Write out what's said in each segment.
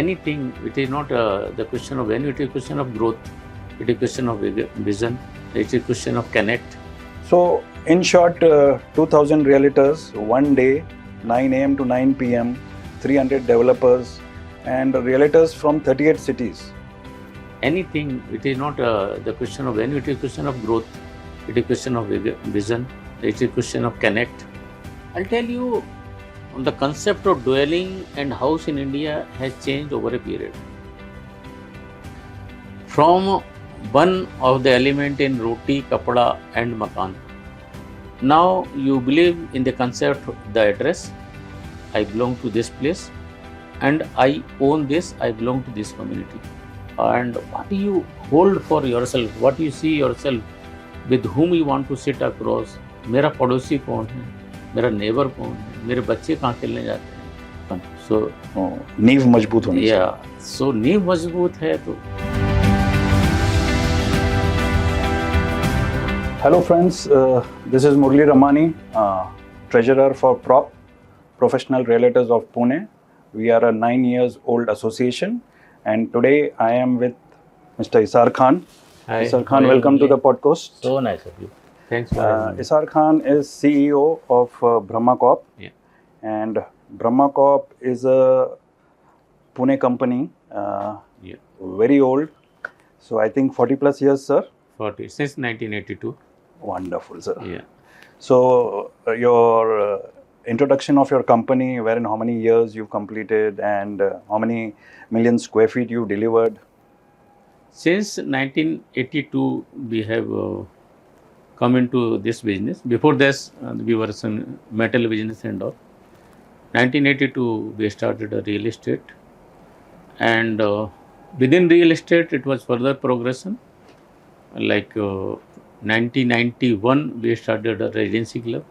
anything. It is not the question of when, it is a question of growth. It is a question of vision. It is a question of connect. So, in short, 2000 realtors, one day, 9 a.m. to 9 p.m., 300 developers, and realtors from 38 cities. Anything. It is not the question of when, it is a question of growth. It is a question of vision. It is a question of connect. I'll tell you, the concept of dwelling and house in India has changed over a period. From one of the element in roti, kapda and makan. Now you believe in the concept, the address. I belong to this place and I own this, I belong to this community. And what do you hold for yourself? What you see yourself? With whom you want to sit across? मेरा पड़ोसी कौन है? मेरा neighbour कौन है? मेरे बच्चे कहाँ खेलने जाते हैं? So नींव मजबूत होनी चाहिए. Yeah, so नींव मजबूत है तो. Hello friends, this is Murli Ramani, Treasurer for PROP, Professional Realtors of Pune. We are a 9 years old association and today I am with Mr. Isar Khan. Hi, Isar Khan, welcome to the podcast. So nice of you. Thanks for having me. Isar Khan is CEO of Brahma Corp. Yeah. And Brahma Corp is a Pune company, very old. So I think 40 plus years, sir. 40, since 1982. Wonderful, sir. Yeah. So your introduction of your company, wherein how many years you've completed and how many million square feet you delivered? Since 1982, we have come into this business. Before this, we were some metal business and all. 1982, we started a real estate. And within real estate, it was further progression. Like 1991, we started a residency club.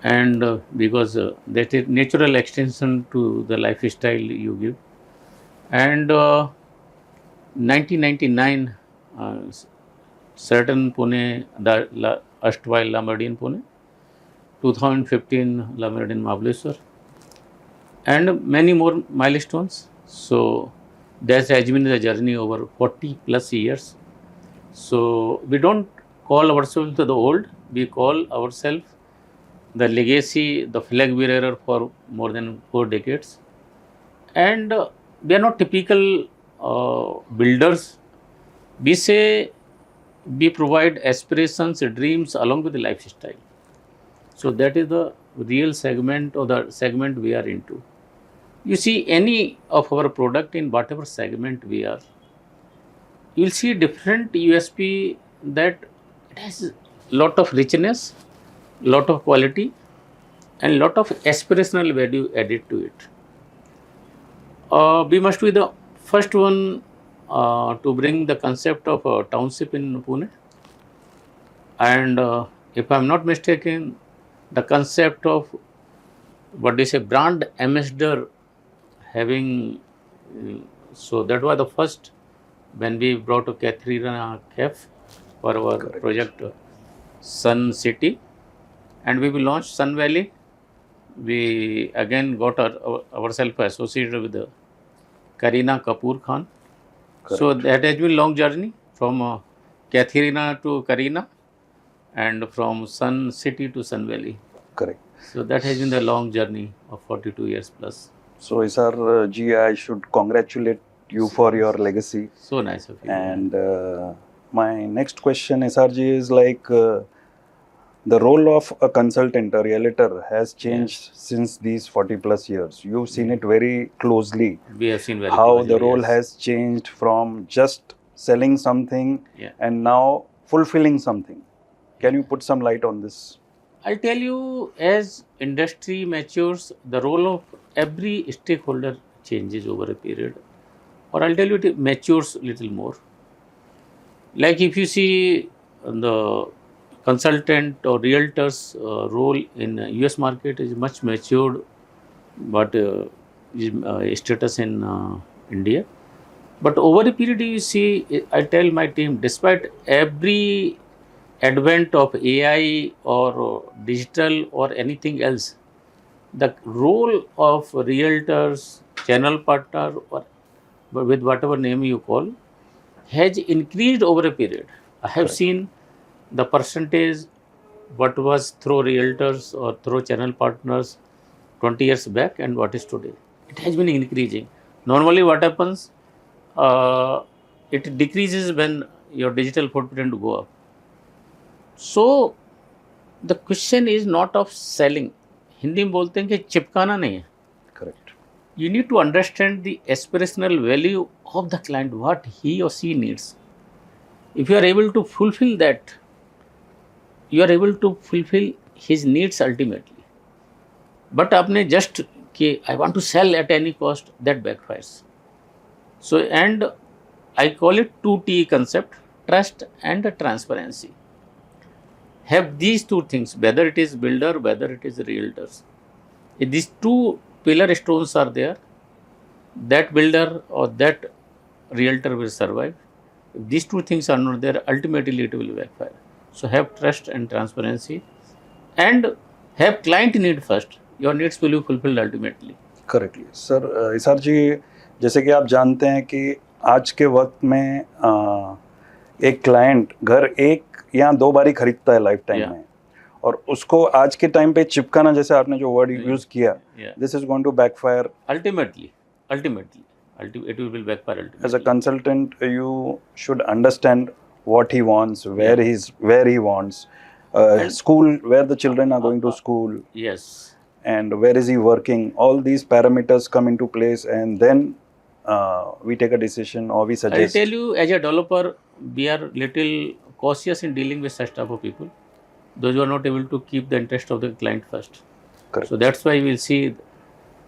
And because that is natural extension to the lifestyle you give. And 1999, certain Pune, erstwhile La Meridian Pune, 2015 La Meridian Mahabaleshwar, and many more milestones. So that has been the journey over 40 plus years. So we don't call ourselves the old, we call ourselves the legacy, the flag bearer for more than 4 decades. And we are not typical builders. We say we provide aspirations, dreams along with the lifestyle. So that is the real segment or the segment we are into. You see any of our product in whatever segment we are, you will see different USP that it has lot of richness, lot of quality and lot of aspirational value added to it. We must be the first one to bring the concept of a township in Pune. And if I am not mistaken, the concept of what is a brand ambassador having, so that was the first when we brought a Katharina Cafe for our project Sun City, and we will launch Sun Valley. We again got ourselves associated with the Kareena Kapoor Khan. Correct. So that has been a long journey from Katharina to Kareena and from Sun City to Sun Valley. Correct. So that has been the long journey of 42 years plus. So Isar ji, I should congratulate you for your legacy. So nice of you. And my next question, Isar ji, is like the role of a consultant, a realtor has changed since these 40 plus years. You've seen it very closely. We have seen very how closely, the role has changed from just selling something and now fulfilling something. Can you put some light on this? I'll tell you, as industry matures, the role of every stakeholder changes over a period. Or I'll tell you, it matures a little more. Like if you see the consultant or realtor's role in US market is much matured, but status in India. But over a period, you see, I tell my team, despite every advent of AI or digital or anything else, the role of realtors, channel partner or with whatever name you call has increased over a period. I have seen the percentage what was through realtors or through channel partners 20 years back and what is today. It has been increasing. Normally what happens, it decreases when your digital footprint go up. So the question is not of selling. Hindi में बोलते हैं कि चिपकाना नहीं है. Correct. You need to understand the aspirational value of the client, what he or she needs. If you are able to fulfill that, you are able to fulfill his needs ultimately. But आपने just कि I want to sell at any cost, that backfires. So and I call it 2T concept, trust and transparency. Have these two things, whether it is builder, whether it is realtors. If these two pillar stones are there, that builder or that realtor will survive. If these two things are not there, ultimately it will backfire. So have trust and transparency and have client need first. Your needs will be fulfilled ultimately. Correctly sir. इसार जी, जैसे कि आप जानते हैं कि आज के वक्त में एक क्लाइंट घर एक या दो बारी खरीदता है लाइफ टाइम में, और उसको आज के टाइम पे चिपकाना, जैसे आपने जो वर्ड यूज किया, this is going to backfire ultimately it will backfire ultimately. As a consultant, you should understand what he wants, where he wants, school, where the children are going to school, Yes. and where is he working. All these parameters come into place, and then we take a decision or we I suggest. tell you, as a developer, we are little cautious in dealing with such type of people. Those who are not able to keep the interest of the client first. Correct. So that's why we'll see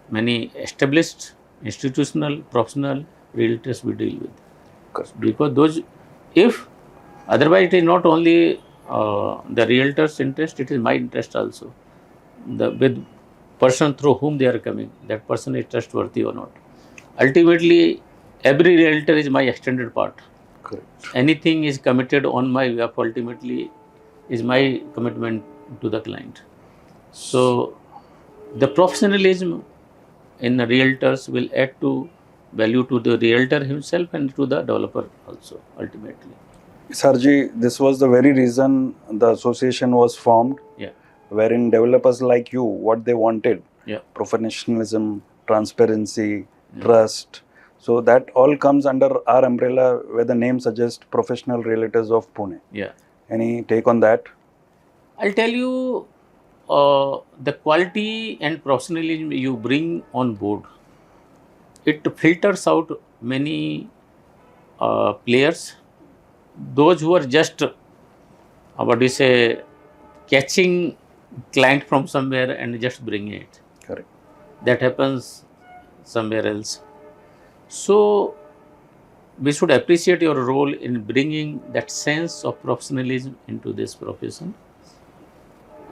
many established, institutional, professional realtors we deal with. Correct. Because those, if otherwise it is not only the realtor's interest, it is my interest also. The with person through whom they are coming, that person is trustworthy or not. Ultimately, every realtor is my extended part. Correct. Anything is committed on my behalf ultimately is my commitment to the client. So the professionalism in the realtors will add to value to the realtor himself and to the developer also ultimately. Sarji, this was the very reason the association was formed, Yeah. wherein developers like you, what they wanted, Yeah. professionalism, transparency, trust. So that all comes under our umbrella, where the name suggests Professional Realtors of Pune. Yeah. Any take on that? I'll tell you the quality and professionalism you bring on board. It filters out many players, those who are just what do you say, catching client from somewhere and just bringing it. Correct. That happens somewhere else. So we should appreciate your role in bringing that sense of professionalism into this profession.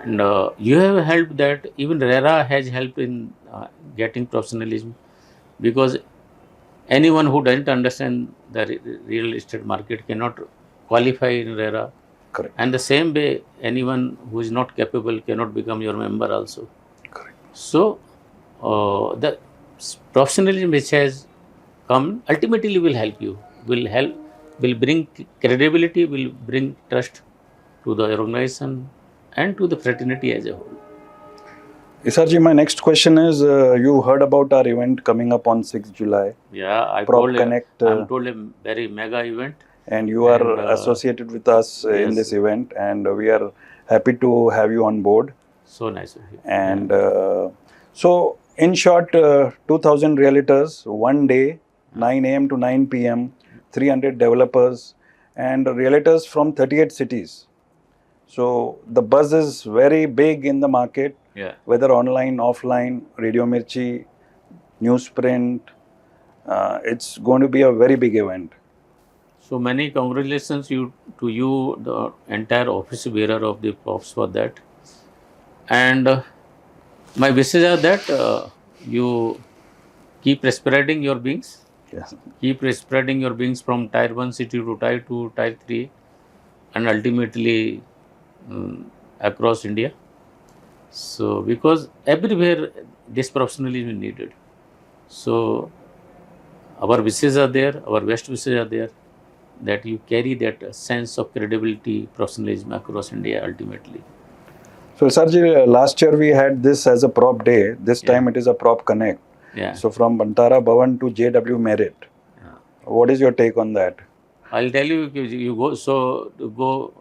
And you have helped that. Even RERA has helped in getting professionalism, because anyone who doesn't understand the real estate market cannot qualify in RERA. Correct. And the same way, anyone who is not capable cannot become your member also. Correct. So the professionalism which has come ultimately will help you, will bring credibility, will bring trust to the organization and to the fraternity as a whole. Isarji, my next question is, you heard about our event coming up on 6th July. Yeah, Prop Connect, I'm told a very mega event. And you are associated with us in this event, and we are happy to have you on board. So nice of you. And so, in short, 2,000 realtors, one day, 9 a.m. to 9 p.m., 300 developers, and realtors from 38 cities. So the buzz is very big in the market, Yeah. whether online, offline, Radio Mirchi, newsprint. It's going to be a very big event. So many congratulations to you, the entire office bearer of the props for that. And my wishes are that you keep spreading your wings. Yes. Keep spreading your wings from Tier 1 city to Tier 2, Tier 3, and ultimately across India. So because everywhere this professionalism is needed. So our wishes are there, our best wishes are there, that you carry that sense of credibility, professionalism across India ultimately. So, Sarji, last year we had this as a prop day. This Yeah. time it is a prop connect. Yeah. So, from Bantara Bhavan to JW Merit. Yeah. What is your take on that? I'll tell you, you go, so to go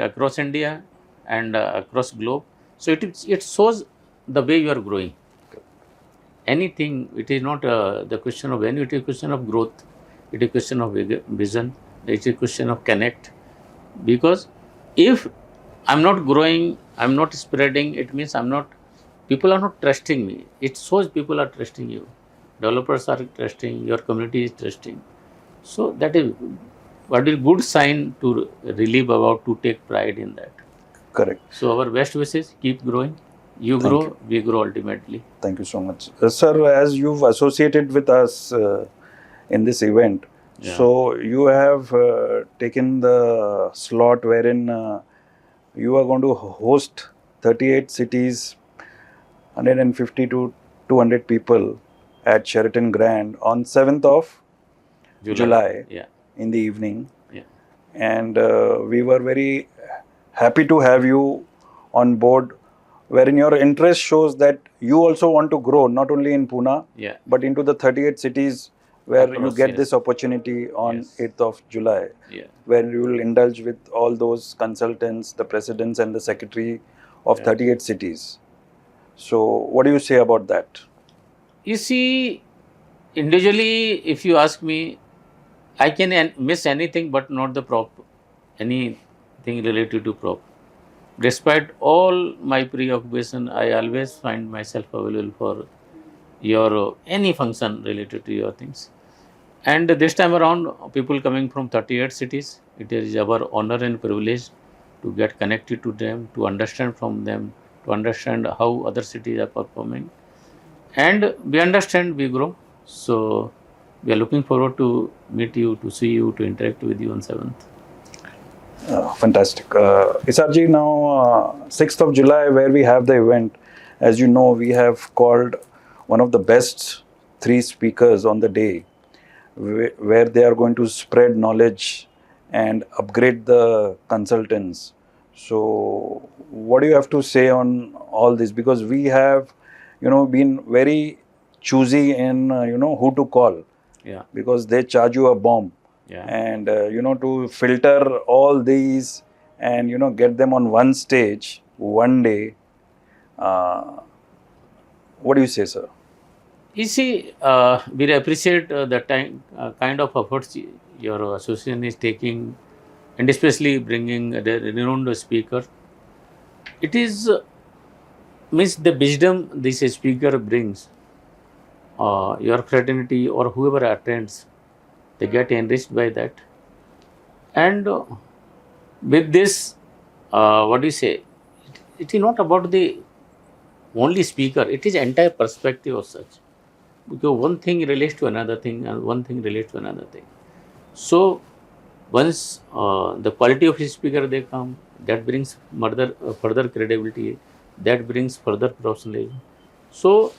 across India and across globe. So it shows the way you are growing. Anything, it is not the question of venue, it is a question of growth. It is a question of vision. It is a question of connect. Because if I'm not growing, I'm not spreading, it means people are not trusting me. It shows people are trusting you. Developers are trusting, your community is trusting. So that is what is good sign to relieve about, to take pride in that. Correct. So our best wishes, keep growing. You Thank grow, you. we grow ultimately. Thank you so much. Sir, as you've associated with us in this event, Yeah. so you have taken the slot wherein you are going to host 38 cities, 150 to 200 people at Sheraton Grand on 7th of July Yeah. in the evening. Yeah. And we were very happy to have you on board, wherein your interest shows that you also want to grow not only in Pune, Yeah. but into the 38 cities where you Across, get yes. this opportunity on Yes. 8th of July, Yeah. where you will indulge with all those consultants, the presidents and the secretary of Yeah. 38 cities. So what do you say about that? You see, individually, if you ask me, I can miss anything but not the prop, anything related to prop. Despite all my preoccupation, I always find myself available for your any function related to your things. And this time around, people coming from 38 cities, it is our honor and privilege to get connected to them, to understand from them, to understand how other cities are performing. And we understand, we grow. So we are looking forward to meet you, to see you, to interact with you on 7th. Fantastic. Isarji, now 6th of July, where we have the event, as you know, we have called one of the best 3 speakers on the day, where they are going to spread knowledge and upgrade the consultants. So, what do you have to say on all this? Because we have, been very choosy in, who to call, Yeah. because they charge you a bomb. Yeah. And to filter all these and get them on one stage one day, what do you say, sir? You see, we appreciate the kind of efforts your association is taking, and especially bringing the renowned speaker. It is means the wisdom this speaker brings. Your fraternity or whoever attends, they get enriched by that. And with this, what do you say? It is not about the only speaker. It is entire perspective of such. Because one thing relates to another thing and one thing relates to another thing. So once the quality of his speaker they come, that brings further credibility, that brings further professionalism. So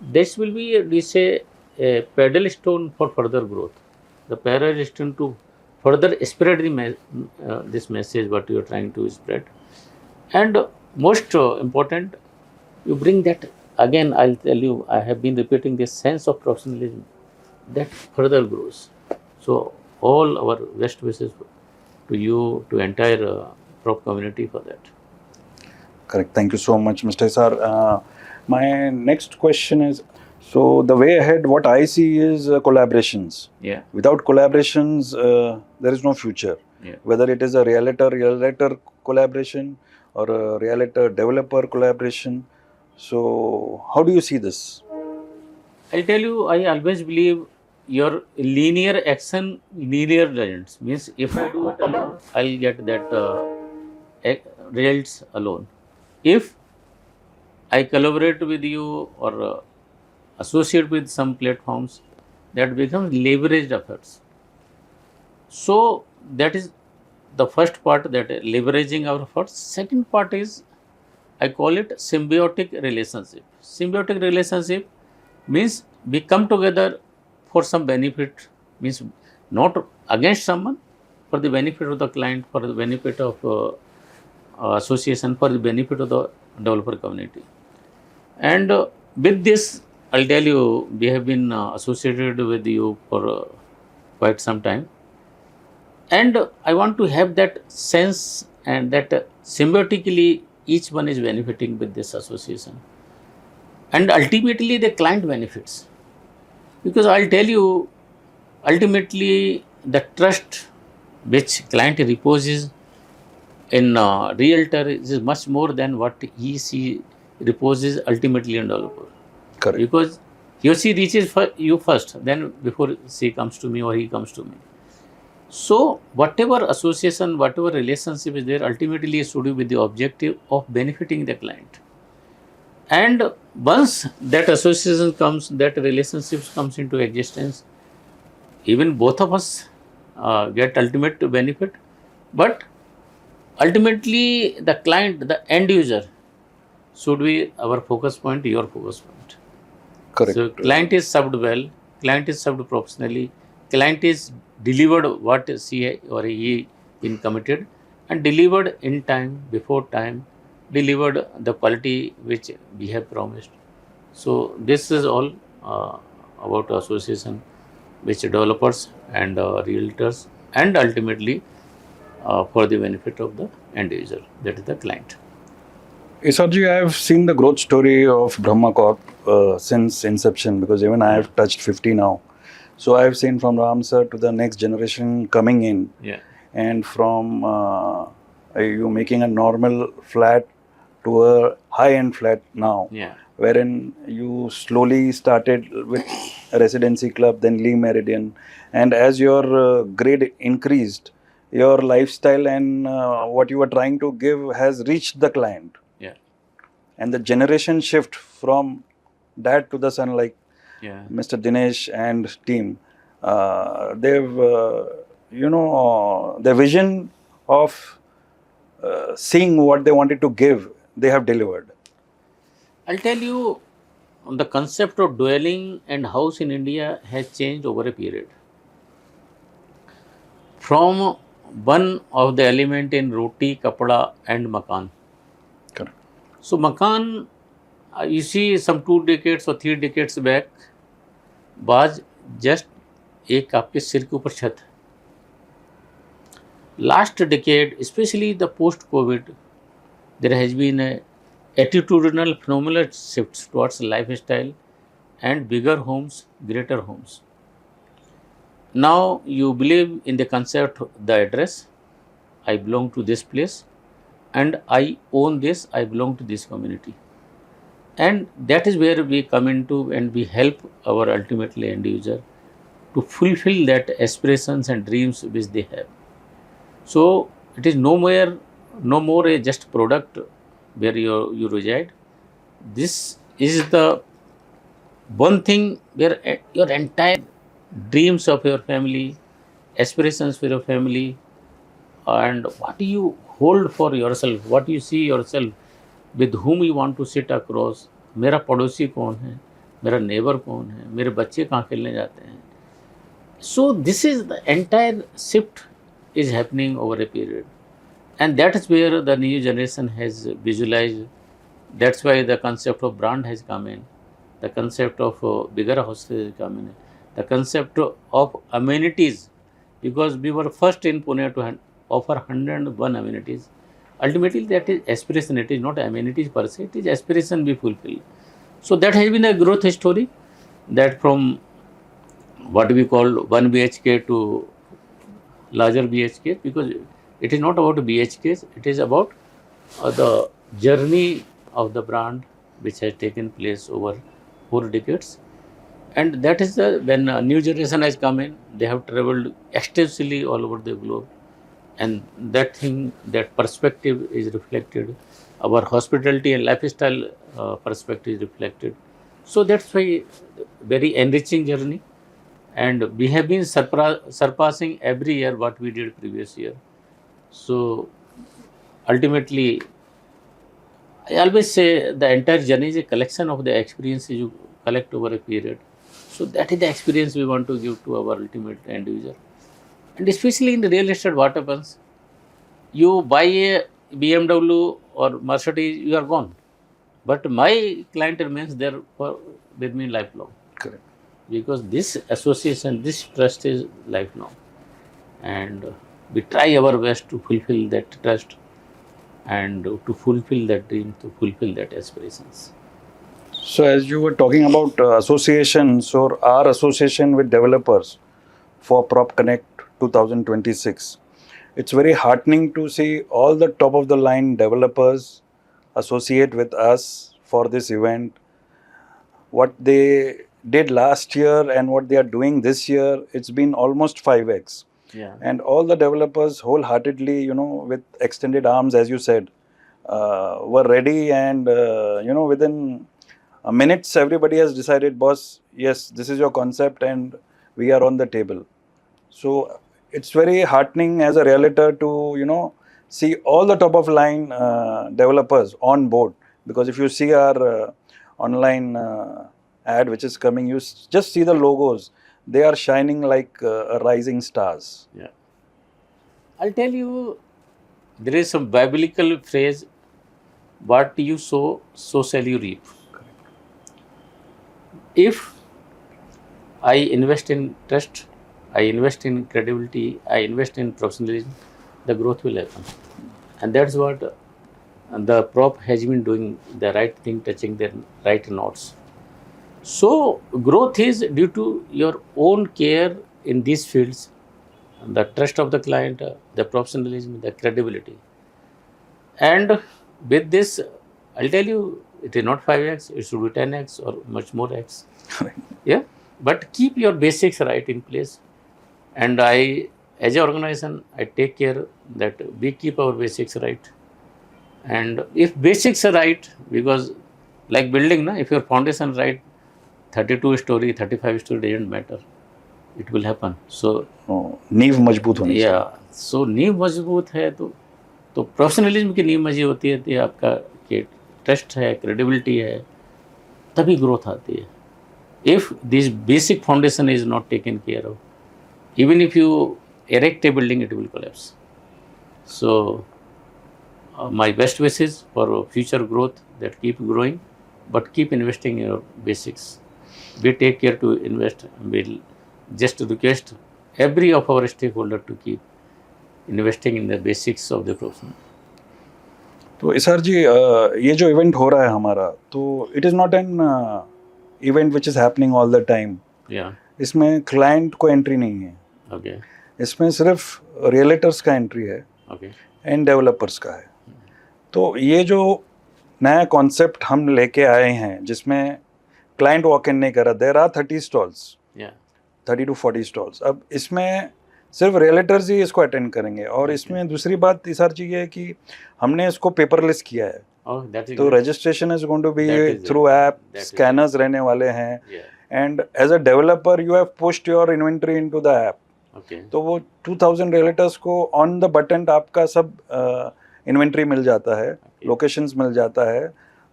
this will be, we say, a pedal stone for further growth. The pedal stone to further spread this message what you are trying to spread. And most important, you bring that, again I'll tell you, I have been repeating this sense of professionalism that further grows. So all our best wishes to you, to entire prop community for that. Correct. Thank you so much, Mr. Sir. My next question is, so the way ahead, what I see is collaborations. Yeah. Without collaborations, there is no future. Yeah. Whether it is a realtor collaboration or a realtor developer collaboration. So how do you see this? I'll tell you, I always believe your linear action, linear results. Means if I do it alone, I'll get that results alone. If I collaborate with you or associate with some platforms, that becomes leveraged efforts. So that is the first part, that leveraging our efforts. Second part is, I call it symbiotic relationship. Symbiotic relationship means we come together for some benefit, means not against someone, for the benefit of the client, for the benefit of association, for the benefit of the developer community. And with this, I'll tell you, we have been associated with you for quite some time. And I want to have that sense and that symbiotically each one is benefiting with this association. And ultimately the client benefits. Because I'll tell you, ultimately the trust which client reposes in realtor is much more than what she reposes ultimately in developer. Correct. Because he or she reaches for you first, then before she comes to me or he comes to me. So whatever association, whatever relationship is there, ultimately should be with the objective of benefiting the client. And once that association comes, that relationship comes into existence, even both of us get ultimate benefit. But ultimately the client, the end user, should be our focus point, your focus point. Correct. So client is served well, client is served professionally, client is delivered what she or he been committed, and delivered in time, before time, delivered the quality which we have promised. So this is all about association which developers and realtors, and ultimately for the benefit of the end user, that is the client. Isarji, I have seen the growth story of Brahma Corp since inception, because even I have touched 50 now. So I have seen from Ram sir to the next generation coming in, Yeah. and from you making a normal flat to a high-end flat now, Yeah. wherein you slowly started with a residency club, then Lee Meridian, and as your grade increased, your lifestyle and what you were trying to give has reached the client. Yeah. And the generation shift from dad to the son, like Yeah. Mr. Dinesh and team, they've the vision of seeing what they wanted to give, they have delivered. I'll tell you, the concept of dwelling and house in India has changed over a period. From one of the element in roti, kapda and makan. Correct. So makan, you see some 2 decades or 3 decades back, was just एक आपके सिर के ऊपर छत. Last decade, especially the post-COVID, there has been a attitudinal phenomenal shifts towards lifestyle and bigger homes, greater homes. Now you believe in the concept, the address, I belong to this place and I own this, I belong to this community. And that is where we come into and we help our ultimately end user to fulfill that aspirations and dreams which they have. So it is no more a just product where you reside. This is the one thing where your entire dreams of your family, aspirations for your family, and what do you hold for yourself, what you see yourself, with whom you want to sit across. मेरा पड़ोसी कौन है, मेरा neighbour कौन है, मेरे बच्चे कहाँ खेलने जाते हैं. So this is the entire shift is happening over a period, and that is where the new generation has visualized. That's why the concept of brand has come in, the concept of bigger houses has come in, the concept of amenities, because we were first in Pune to offer 101 amenities. Ultimately, that is aspiration. It is not amenities per se. It is aspiration we fulfill. So that has been a growth story. That from what we call 1 BHK to larger BHK, because it is not about BHKs. It is about the journey of the brand which has taken place over 4 decades. And that is when a new generation has come in, they have traveled extensively all over the globe. And that thing, that perspective is reflected. Our hospitality and lifestyle perspective is reflected. So that's why very enriching journey. And we have been surpassing every year what we did previous year. So ultimately, I always say the entire journey is a collection of the experiences you collect over a period. So that is the experience we want to give to our ultimate end user. And especially in the real estate, what happens? You buy a BMW or Mercedes, you are gone. But my client remains there with me lifelong. Correct. Because this association, this trust is lifelong. And we try our best to fulfill that trust and to fulfill that dream, to fulfill that aspirations. So as you were talking about associations or our association with developers for Prop Connect 2026, it's very heartening to see all the top of the line developers associate with us for this event. What they did last year and what they are doing this year, it's been almost 5x. Yeah. And all the developers wholeheartedly, you know, with extended arms, as you said, were ready, and you know, within minutes everybody has decided, boss, yes, this is your concept and we are on the table. So it's very heartening as a realtor to, you know, see all the top of line developers on board, because if you see our online ad which is coming, you just see the logos, they are shining like rising stars. Yeah. I'll tell you, there is some biblical phrase, what you sow, so shall you reap. If I invest in trust, I invest in credibility, I invest in professionalism, the growth will happen. And that's what the prop has been doing, the right thing, touching the right notes. So growth is due to your own care in these fields, the trust of the client, the professionalism, the credibility. And with this, I'll tell you, it is not 5x, it should be 10x or much more x. Yeah, but keep your basics right in place. And I, as an organization, I take care that we keep our basics right. And if basics are right, because like building, na, if your foundation right, 32 story, 35 story doesn't matter. It will happen. So नींव मजबूत होनी चाहिए. या सो नींव मजबूत है तो professionalism की नींव मजबूत होती है, तो आपका ट्रस्ट है, क्रेडिबिलिटी है, तभी ग्रोथ आती है. If this basic foundation is not taken care of, even if you erect a building, it will collapse. So my best wishes for future growth, that keep growing, but keep investing in your basics. We take care to invest. We'll just request every of our stakeholder to keep investing in the basics of the profession. तो इसार जी, ये जो event हो रहा है हमारा, तो it is not an event which is happening all the time. Yeah. इसमें client को एंट्री नहीं है. Okay. इसमें सिर्फ रियलेटर्स का एंट्री है. Okay. एंड डेवलपर्स का है. तो ये जो नया कॉन्सेप्ट हम लेके आए हैं, जिसमें क्लाइंट वॉक इन नहीं कर रहा, there are 30 stalls, 30 to 40 stalls. अब इसमें सिर्फ रियलेटर्स ही इसको अटेंड करेंगे. और इसमें दूसरी बात इस हर चीज़ है कि हमने इसको पेपरलेस किया है. Oh, that is तो good. Registration is going to be That is through it. App, That is scanners रहने वाले हैं. Yeah. And as a developer you have pushed your inventory into the app. Okay. तो वो 2000 रियलेटर्स को on the button आपका सब inventory मिल जाता है, लोकेशंस मिल जाता है,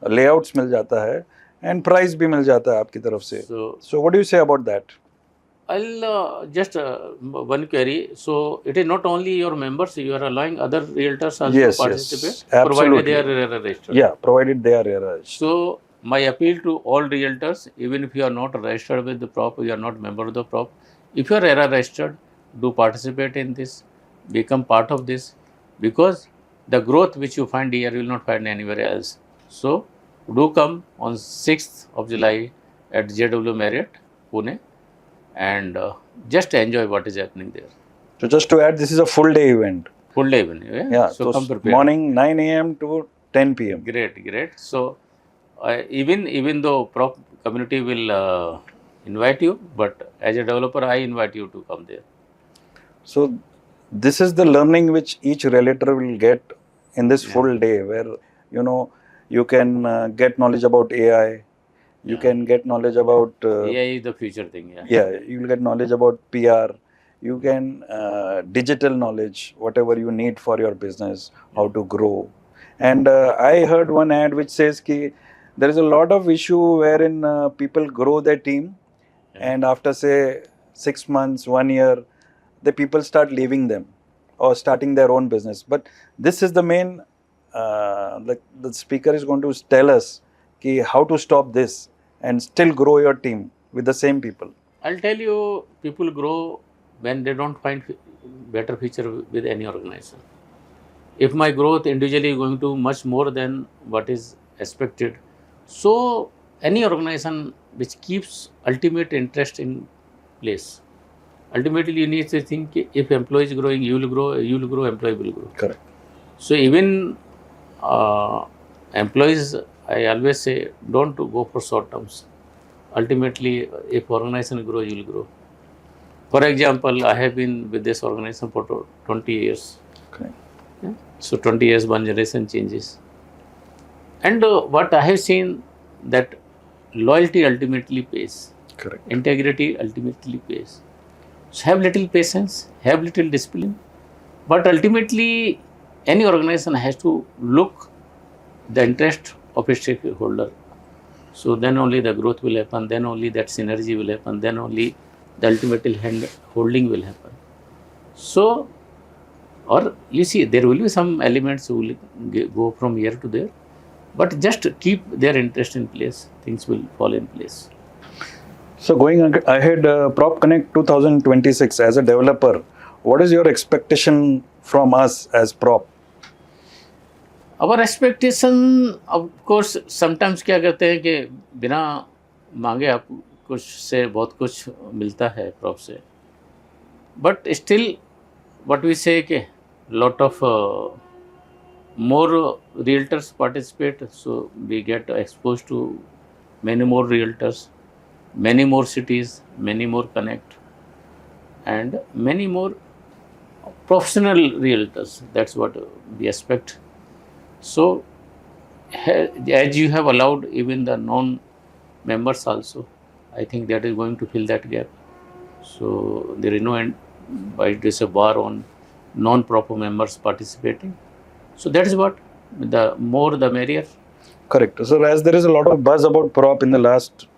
लेआउट्स मिल जाता है, एंड प्राइस भी मिल जाता है आपकी तरफ से. So what do you say about that? I'll just one query. So it is not only your members, you are allowing other realtors also Yes, participate, yes, absolutely. provided they are registered. Yeah, provided they are registered. So my appeal to all realtors, even if you are not registered with the prop, you are not member of the prop, if you are ERA registered, do participate in this, become part of this, because the growth which you find here, you will not find anywhere else. So do come on 6th of July at JW Marriott, Pune, and just enjoy what is happening there. So just to add, this is a full day event. Full day even. Yeah, So come prepared. morning 9 a.m. to 10 p.m. Great. So even though prop community will invite you, but as a developer, I invite you to come there. So this is the learning which each realtor will get in this full day, where you know you can get knowledge about AI, you can get knowledge about AI is the future thing. you will get knowledge about PR, you can digital knowledge, whatever you need for your business, how to grow. And I heard one ad which says ki there is a lot of issue wherein people grow their team and after say 6 months, 1 year, the people start leaving them or starting their own business. But this is the main, the speaker is going to tell us ki how to stop this and still grow your team with the same people. I'll tell you, people grow when they don't find better future with any organization. If my growth individually is going to much more than what is expected, so any organization which keeps ultimate interest in place, ultimately you need to think if employee is growing, you will grow, employee will grow. Correct. So even employees, I always say, don't go for short terms. Ultimately, if organization grows, you will grow. For example, I have been with this organization for 20 years. Correct. Yeah. So 20 years, one generation changes. And what I have seen, that loyalty ultimately pays. Correct. Integrity ultimately pays. So have little patience, have little discipline. But ultimately, any organization has to look the interest of a stakeholder. So then only the growth will happen, then only that synergy will happen, then only the ultimate hand holding will happen. So, or you see, there will be some elements who will go from here to there, but just keep their interest in place, things will fall in place. So going ahead, Prop Connect 2026 as a developer, what is your expectation from us as Prop? Our expectation, of course, sometimes क्या कहते हैं कि बिना मांगे आप कुछ से बहुत कुछ मिलता है प्रॉप से, but still what we say कि lot of more realtors participate, so we get exposed to many more realtors, many more cities, many more connect, and many more professional realtors. That's what we expect. So, as you have allowed even the non-members also, I think that is going to fill that gap. So, there is no end, but it is a bar on non-proper members participating. So, that is what, the more the merrier. Correct. So as there is a lot of buzz about Prop in the last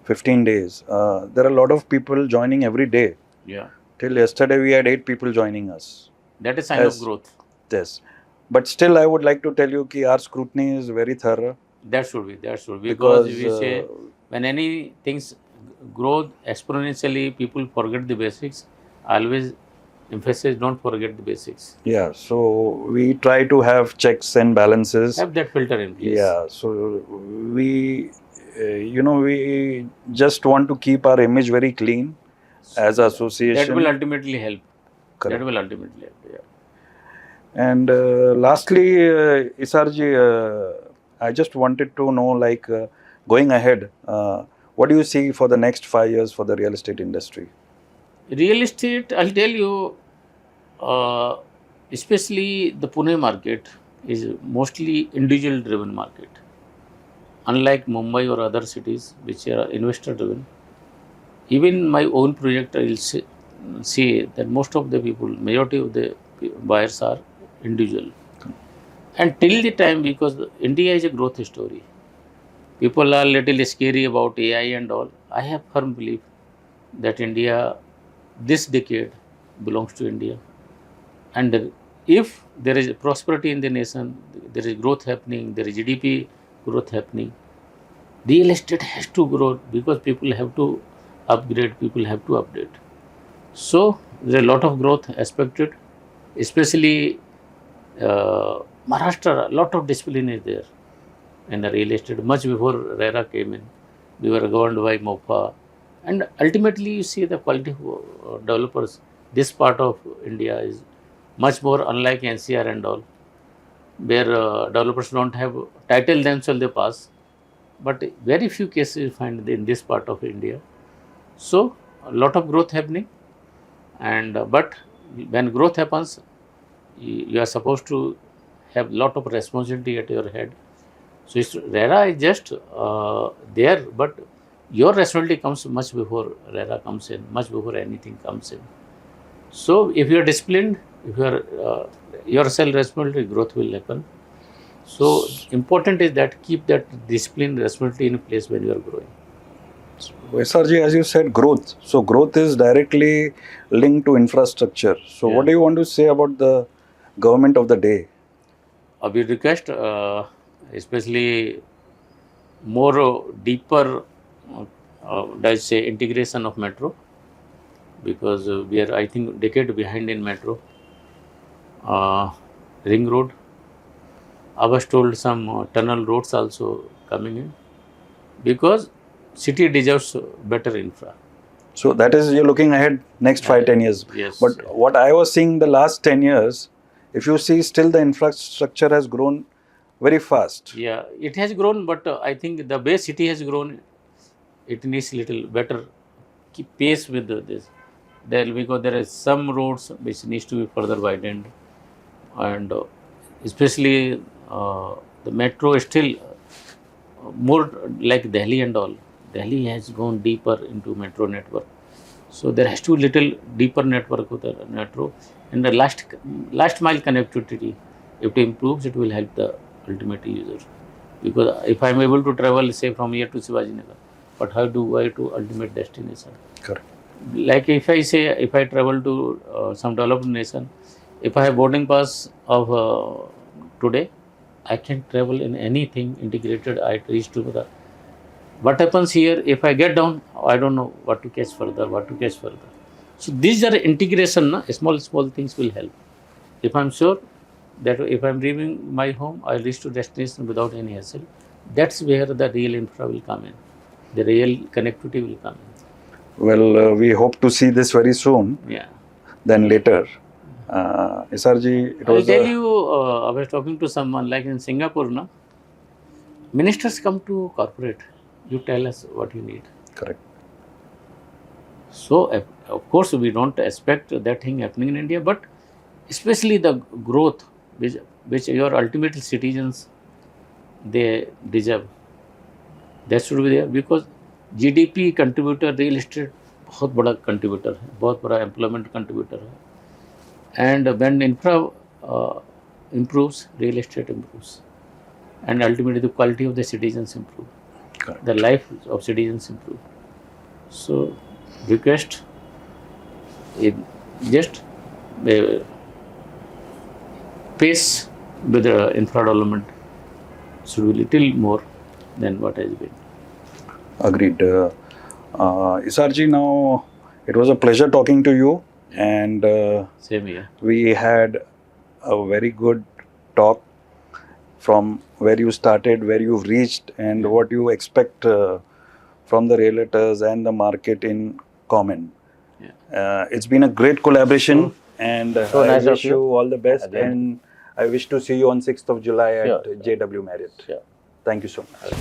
15 days, there are a lot of people joining every day. Yeah. Till yesterday, we had 8 people joining us. That is sign of growth. Yes. But still, I would like to tell you that our scrutiny is very thorough. That should be. Because we say, when any things grow exponentially, people forget the basics. Always emphasis, don't forget the basics. Yeah. So we try to have checks and balances. Have that filter in place. Yeah. So we, we just want to keep our image very clean as an association. That will ultimately help. Correct. That will ultimately help. Yeah. And lastly, Isarji, I just wanted to know, like, going ahead, what do you see for the next 5 years for the real estate industry? Real estate, I'll tell you, especially the Pune market is mostly individual driven market. Unlike Mumbai or other cities which are investor driven, even my own project, I will see that most of the people, majority of the buyers are individual. And till the time, because India is a growth story, people are little scary about AI and all. I have firm belief that India, this decade belongs to India. And if there is prosperity in the nation, there is growth happening, there is GDP growth happening, real estate has to grow because people have to upgrade, people have to update. So, there is a lot of growth expected, especially Maharashtra, a lot of discipline is there in the real estate. Much before RERA came in, we were governed by MOPA. And ultimately, you see the quality of developers. This part of India is much more unlike NCR and all, where developers don't have title themselves, they pass. But very few cases you find in this part of India. So, a lot of growth happening. And but when growth happens, you are supposed to have lot of responsibility at your head. So RERA is just there, but your responsibility comes much before RERA comes in, much before anything comes in. So if you are disciplined, if you are yourself responsibility, growth will happen. So important is that keep that discipline, responsibility in place when you are growing. SRG, as you said, growth. So growth is directly linked to infrastructure. So Yeah. what do you want to say about the government of the day? We request, especially more deeper, let's say, integration of metro, because we are, I think, decade behind in metro. Ring road. I was told some tunnel roads also coming in, because city deserves better infra. So that is, you're looking ahead next 5-10 years. Yes. But what I was seeing the last 10 years, if you see, still the infrastructure has grown very fast. Yeah, it has grown, but I think the way city has grown, it needs little better keep pace with this. There, because there are some roads which needs to be further widened, and especially the metro is still more like Delhi and all. Delhi has gone deeper into metro network, so there has to be little deeper network of the metro, and the last mile connectivity. If it improves, it will help the ultimate user. Because if I am able to travel, say, from here to Shivajinagar, but how do I to ultimate destination? Correct. Like if I say, if I travel to some developed nation, if I have boarding pass of today, I can travel in anything integrated. I reach to the. What happens here? If I get down, I don't know what to catch further, what to catch further. So these are integration. Na? Small things will help. If I'm sure that if I'm leaving my home, I'll reach to destination without any hassle. That's where the real infra will come in. The real connectivity will come in. Well, we hope to see this very soon, Yeah. then later. SRG, it I'll was tell you, I was talking to someone like in Singapore, na, ministers come to corporate. You tell us what you need. correct. So, of course, we don't expect that thing happening in India, but especially the growth which your ultimate citizens they deserve, that should be there, because GDP contributor, real estate बहुत बड़ा contributor है, बहुत बड़ा employment contributor है, and when infra improves, real estate improves, and ultimately the quality of the citizens improve, Correct. the life of citizens improve. So request, just pace with the infra development should be little more than what has been. Agreed. SRG, now it was a pleasure talking to you, and Same here. we had a very good talk from where you started, where you've reached, and what you expect from the realtors and the market in common. Yeah. It's been a great collaboration, and so I nice of wish you. you all the best, Again. and I wish to see you on 6th of July at Sure. JW Marriott. Sure. Thank you so much.